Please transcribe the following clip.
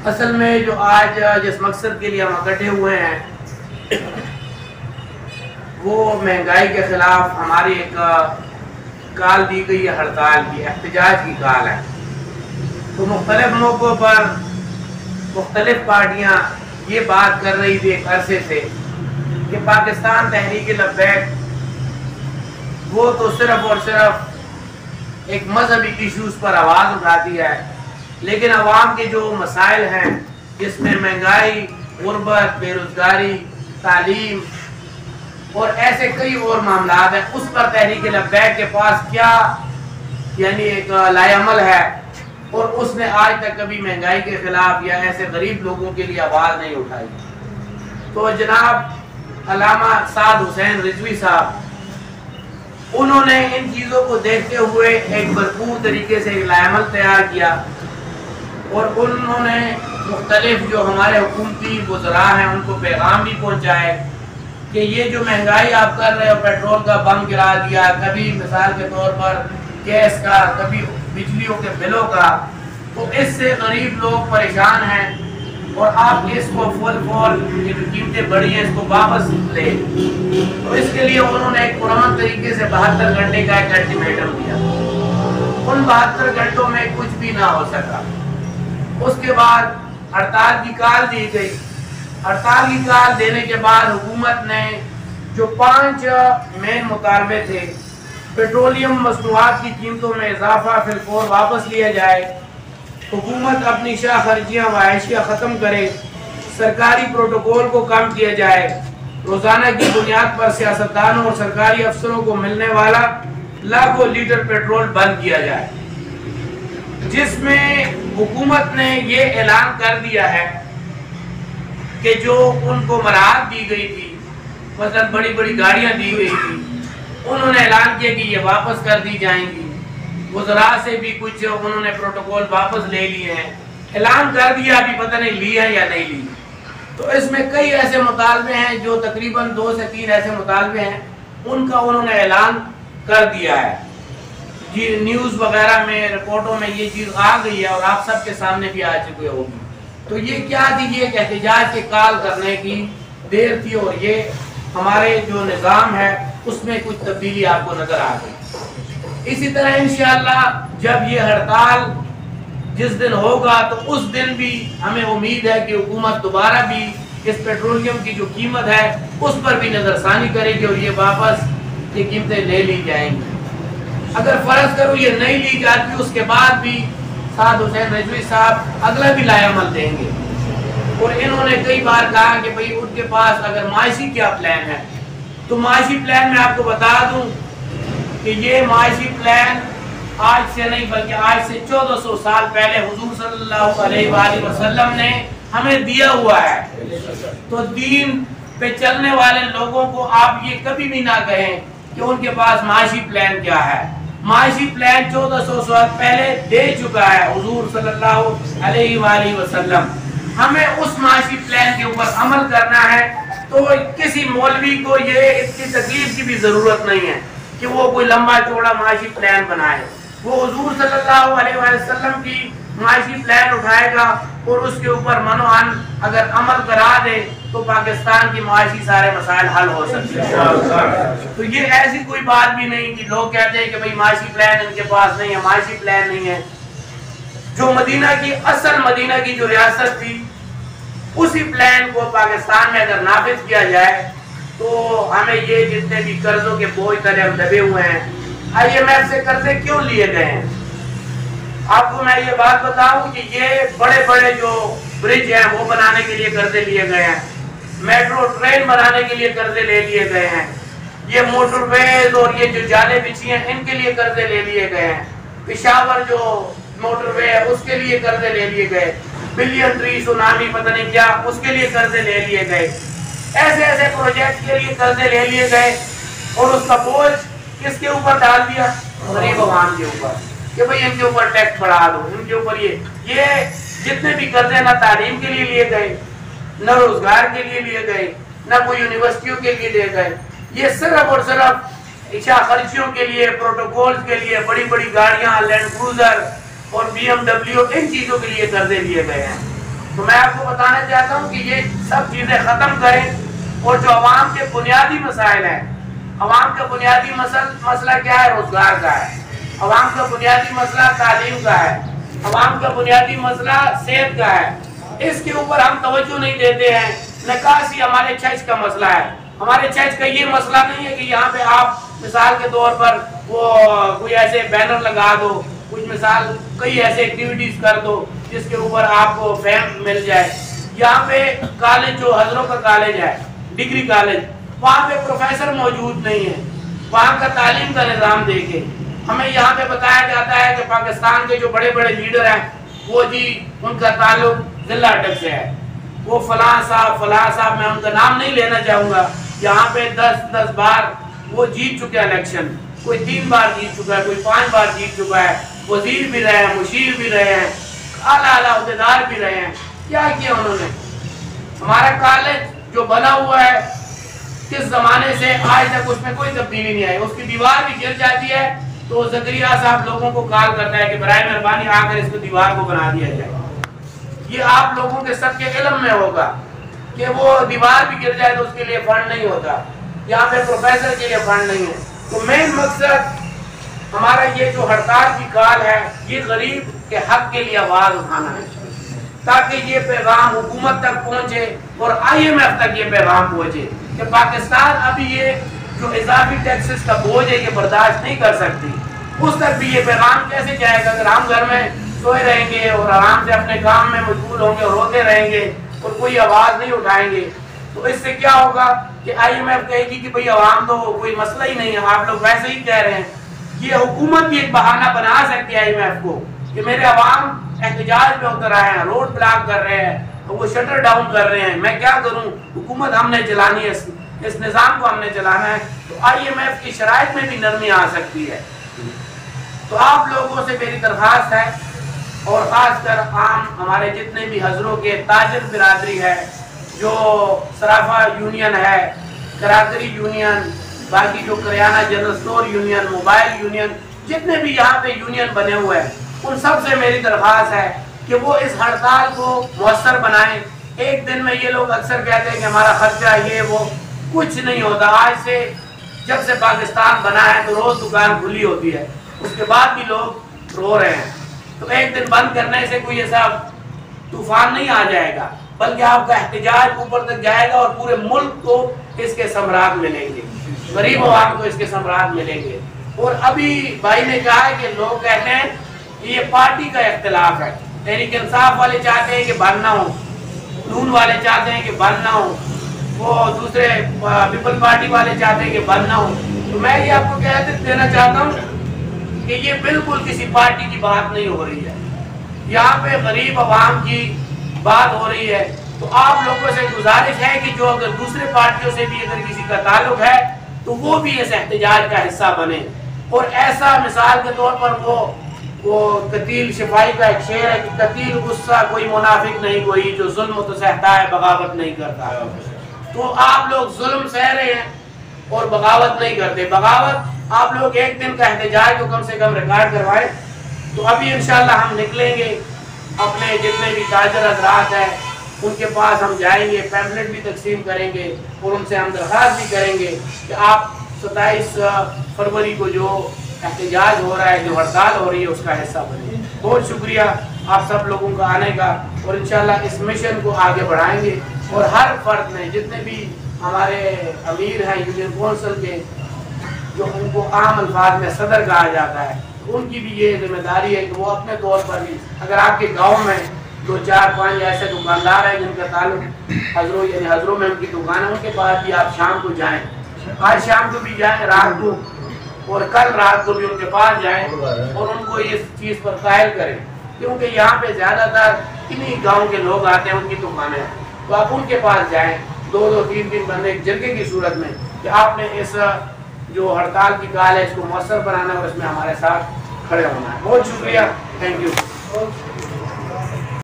असल में जो आज जिस मकसद के लिए हम इकट्ठे हुए हैं वो महंगाई के खिलाफ हमारी एक कॉल दी गई है, हड़ताल की, एहतजाज की कॉल है। तो मुख्तलिफ मौक़ों पर मुख्तलिफ पार्टियाँ ये बात कर रही थी एक अरसे से कि पाकिस्तान तहरीक लब्बैक वो तो सिर्फ और सिर्फ एक मजहबी इशूज़ पर आवाज़ उठाती है, लेकिन अवाम के जो मसाइल हैं जिसमें महंगाई, गुर्बत, बेरोज़गारी, तालीम और ऐसे कई और मामलात हैं, उस पर तहरीक लब्बैक के पास क्या यानी एक लाएअमल है और उसने आज तक कभी महंगाई के खिलाफ या ऐसे गरीब लोगों के लिए आवाज़ नहीं उठाई। तो जनाब अल्लामा साद हुसैन रिजवी साहब, उन्होंने इन चीज़ों को देखते हुए एक भरपूर तरीके से एक लाएअमल तैयार किया और उन्होंने मुख्तलिफ जो हमारे हुकूमती वज़रा हैं उनको पैगाम भी पहुँचाए कि ये जो महंगाई आप कर रहे हो, पेट्रोल का बम गिरा दिया, कभी मिसाल के तौर पर गैस का, कभी बिजलियों के बिलों का, तो इससे गरीब लोग परेशान हैं और आप इसको फुल ये जो कीमतें बढ़ी हैं इसको वापस ले। तो इसके लिए उन्होंने एक पुरान तरीके से 72 घंटे का एक अल्टीमेटम दिया। उन 72 घंटों में कुछ भी ना हो सका। उसके बाद हड़ताल की कॉल दी गई। हड़ताल की कॉल देने के बाद हुकूमत ने जो 5 मेन मुतालबे थे, पेट्रोलियम मसनूआत की कीमतों में इजाफा फिलफौर वापस लिया जाए, हुकूमत अपनी शाह खर्चियाँ व आयशिया ख़त्म करे, सरकारी प्रोटोकॉल को कम किया जाए, रोज़ाना की बुनियाद पर सियासतदानों और सरकारी अफसरों को मिलने वाला लाखों लीटर पेट्रोल बंद किया जाए, जिसमें हुकूमत ने ये ऐलान कर दिया है कि जो उनको मराहत दी गई थी, मतलब बड़ी बड़ी गाड़ियाँ दी गई थी, उन्होंने ऐलान किया कि ये वापस कर दी जाएंगी। वज़रा से भी कुछ उन्होंने प्रोटोकॉल वापस ले लिए हैं, ऐलान कर दिया, अभी पता नहीं ली है या नहीं ली। तो इसमें कई ऐसे मुतालबे हैं जो तकरीबन 2 से 3 ऐसे मुतालबे हैं, उनका उन्होंने ऐलान कर दिया है जी। न्यूज़ वगैरह में, रिपोर्टों में ये चीज़ आ गई है और आप सबके सामने भी आ चुकी होगी। तो ये क्या थी, ये एक एहतजाज के कॉल करने की देर थी और ये हमारे जो निज़ाम है उसमें कुछ तब्दीली आपको नज़र आ गई। इसी तरह इंशाअल्लाह जब ये हड़ताल जिस दिन होगा तो उस दिन भी हमें उम्मीद है कि हुकूमत दोबारा भी इस पेट्रोलियम की जो कीमत है उस पर भी नज़रसानी करेगी और ये वापस ये कीमतें ले ली जाएंगी। अगर फ़र्ज करो ये नहीं ली जाती, उसके बाद भी साद हुसैन रिजवी साहब अगला भी लाएअमल देंगे और इन्होंने कई बार कहा कि भाई उनके पास अगर माशी क्या प्लान है, तो माशी प्लान मैं आपको बता दूं कि ये माशी प्लान आज से नहीं बल्कि आज से 1400 साल पहले हुजूर सल्लल्लाहु अलैहि वसल्लम ने हमें दिया हुआ है। तो दीन पे चलने वाले लोगों को आप ये कभी भी ना कहें कि उनके पास माशी प्लान क्या है। माशी प्लान 1400 साल पहले दे चुका है हुजूर सल्लल्लाहु अलैहि वसल्लम। हमें उस माशी प्लान के ऊपर अमल करना है। तो किसी मौलवी को ये इसकी तकलीफ की भी जरूरत नहीं है कि वो कोई लंबा चौड़ा माशी प्लान बनाए। वो हुजूर सल्लल्लाहु अलैहि वसल्लम की माशी प्लान उठाएगा और उसके ऊपर मनोहन अगर अमल करा दे तो पाकिस्तान की माशी सारे मसाइल हल हो सकते हैं। तो ये ऐसी कोई बात भी नहीं कि लोग कहते हैं कि भाई माशी प्लान इनके पास नहीं है, माशी प्लान नहीं है। जो मदीना की असल मदीना की जो रियासत थी उसी प्लान को पाकिस्तान में अगर नाफिज किया जाए तो हमें ये जितने भी कर्जों के बोझ तले हम दबे हुए हैं, IMF से कर्जे क्यों लिए गए हैं। आपको मैं ये बात बताऊं कि ये बड़े बड़े जो ब्रिज हैं वो बनाने के लिए कर्जे लिए गए हैं, मेट्रो ट्रेन बनाने के लिए कर्जे ले लिए गए हैं, ये मोटरवेज और ये जो जाले बिछी हैं इनके लिए कर्जे ले लिए गए हैं, पेशावर जो मोटरवे है उसके लिए कर्जे ले लिए गए, बिलियन ट्री सुनामी पता नहीं क्या उसके लिए कर्जे ले लिए गए। ऐसे ऐसे प्रोजेक्ट के लिए कर्जे ले लिए गए और उसका बोझ किसके ऊपर डाल दिया, गरीब आवाम के ऊपर कि भाई इनके ऊपर टैक्स बढ़ा दो, इनके ऊपर ये जितने भी कर्जे ना तालीम के लिए लिए गए, न रोजगार के लिए लिए गए, न कोई यूनिवर्सिटियों के लिए लिए गए, ये सिर्फ और सिर्फ इच्छा खर्चियों के लिए, प्रोटोकॉल के लिए, बड़ी बड़ी गाड़ियां, लैंड क्रूजर और BMW इन चीजों के लिए कर्जे लिए गए हैं। तो मैं आपको बताना चाहता हूँ कि ये सब चीजें खत्म करें और जो अवाम के बुनियादी मसाइल हैं, अवाम का बुनियादी मसला क्या है? रोजगार का है। अवाम का बुनियादी मसला तालीम का है। अवाम का बुनियादी मसला सेहत का है। इसके ऊपर हम तवज्जो नहीं देते हैं। निकासी हमारे चर्च का मसला है। हमारे चर्च का ये मसला नहीं है कि यहाँ पे आप मिसाल के तौर पर वो कोई ऐसे बैनर लगा दो, कुछ मिसाल कई ऐसे एक्टिविटीज कर दो जिसके ऊपर आपको फेम मिल जाए। यहाँ पे कॉलेज जो हजरों का कॉलेज है, डिग्री कॉलेज, वहाँ पे प्रोफेसर मौजूद नहीं है। वहाँ का तालीम का निज़ाम देखे हमें यहाँ पे बताया जाता है कि पाकिस्तान के जो बड़े बड़े लीडर हैं वो जी उनका ताल्लुक जिला अटक से है। वो फलां साहब, मैं उनका नाम नहीं लेना चाहूँगा। यहाँ पे 10 बार वो जीत चुके हैं इलेक्शन। कोई 3 बार जीत चुका है, कोई 5 बार जीत चुका है। वजीर भी रहे हैं, मुशीर भी रहे हैं, आला अहदेदार भी रहे हैं। क्या किया उन्होंने? हमारा कॉलेज जो बना हुआ है किस जमाने से आज तक उसमें कोई तब्दीली नहीं आई। उसकी दीवार भी गिर जाती है तो ज़करिया साहब लोगों को कॉल करता है कि बराए मेहरबानी आकर इसको दीवार को बना दिया जाए। ये आप लोगों के सबके इल्म में होगा कि वो दीवार भी गिर जाए तो उसके लिए फंड नहीं होता। यहाँ पे प्रोफेसर के लिए फंड नहीं है। तो मेन मकसद हमारा ये जो हड़ताल की कॉल है ये गरीब के हक के लिए आवाज उठाना है ताकि ये पैगाम हुकूमत तक पहुंचे और IMF तक ये पैगाम पहुंचे कि पाकिस्तान अभी ये जो इजाफी टैक्सेस का बोझ है ये बर्दाश्त नहीं कर सकती। उस तक भी ये पैगाम कैसे जाएगा अगर हम घर में सोए रहेंगे और आराम से अपने काम में मशगूल होंगे और रोते रहेंगे और कोई आवाज नहीं उठाएंगे। तो इससे क्या होगा कि IMF कहेगी कि भाई आवाम तो कोई मसला ही नहीं है, आप लोग वैसे ही कह रहे हैं। ये हुकूमत भी एक बहाना बना सकती है IMF को कि मेरे अवाम एहतजाज में उतर आए हैं, रोड ब्लॉक कर रहे हैं, तो वो शटर डाउन कर रहे हैं, मैं क्या करूं? हुकूमत हमने चलानी है, इस निज़ाम को हमने चलाना है। तो IMF की शराइत में भी नरमी आ सकती है। तो आप लोगों से मेरी दरख्वास्त है और ख़ासकर आम हमारे जितने भी हजरों के ताजर बिरादरी है, जो सराफा यूनियन है, कराकरी यूनियन, बाकी जो kirana general store union, mobile union, जितने भी यहाँ पे यूनियन बने हुए हैं, उन सब से मेरी दरख्वास्त है कि वो इस हड़ताल को मौसर बनाएं। एक दिन में ये लोग अक्सर कहते हैं कि हमारा खर्चा ये वो, कुछ नहीं होता। आज से जब से पाकिस्तान बना है तो रोज दुकान खुली होती है, उसके बाद भी लोग रो रहे हैं। तो एक दिन बंद करने से कोई ऐसा तूफान नहीं आ जाएगा, बल्कि आपका एहतजाज ऊपर तक जाएगा और पूरे मुल्क को इसके सम्राट मिलेंगे, गरीब आवाम को इसके सम्राट मिलेंगे। और अभी भाई ने कहा है कि लोग कहते हैं कि ये पार्टी का इख्तिलाफ है। तहरीक इंसाफ वाले चाहते हैं कि बंद ना हो, नून वाले चाहते हैं कि बंद ना हो, वो दूसरे पीपल पार्टी वाले चाहते हैं कि बंद ना हो। तो मैं ये आपको कह देना चाहता हूँ कि ये बिल्कुल किसी पार्टी की बात नहीं हो रही है। यहाँ पे गरीब आवाम की बात हो रही है। तो आप लोगों से गुजारिश है कि जो अगर दूसरे पार्टियों से भी अगर किसी का ताल्लुक है तो वो भी इस एहतजाज का हिस्सा बने। और ऐसा मिसाल के तौर पर वो कतील शिफाई का एक शेर है कि कतील गुस्सा कोई मुनाफिक नहीं कोई, जो जुल्म तो सहता है बगावत नहीं करता। तो आप लोग जुल्म सह रहे हैं और बगावत नहीं करते। बगावत आप लोग एक दिन का एहतजाज को कम से कम रिकॉर्ड करवाएं। तो अभी इंशाल्लाह हम निकलेंगे, अपने जितने भी ताजर हजरात हैं उनके पास हम जाएंगे, पैम्फलेट भी तकसीम करेंगे और उनसे हम दरख्वास्त भी करेंगे कि आप 27 फरवरी को जो एहतजाज हो रहा है, जो हड़ताल हो रही है, उसका हिस्सा बने। बहुत शुक्रिया आप सब लोगों का आने का और इंशाल्लाह इस मिशन को आगे बढ़ाएंगे। और हर फर्द ने, जितने भी हमारे अमीर हैं यूनियन कौंसिल के, जो उनको आम अल्फाज में सदर कहा जाता है, उनकी भी ये जिम्मेदारी है कि वो अपने तौर पर भी, अगर आपके गाँव में 2, 4, 5 ऐसे दुकानदार हैं जिनका ताल्लुक हजरों यानी हजरों में उनकी दुकान है, उनके पास भी आप शाम को जाएं, आज शाम को भी जाएं, रात को और कल रात को भी उनके पास जाएं और उनको इस चीज़ पर कायल करें। क्योंकि यहाँ पे ज़्यादातर इन्हीं गांव के लोग आते हैं, उनकी दुकानें, तो आप उनके पास जाएं 2-2, 3-3 बंदे एक जरगे की सूरत में कि आपने इस जो हड़ताल की काल है इसको मौसर बनाना और इसमें हमारे साथ खड़े होना है। बहुत शुक्रिया, थैंक यू।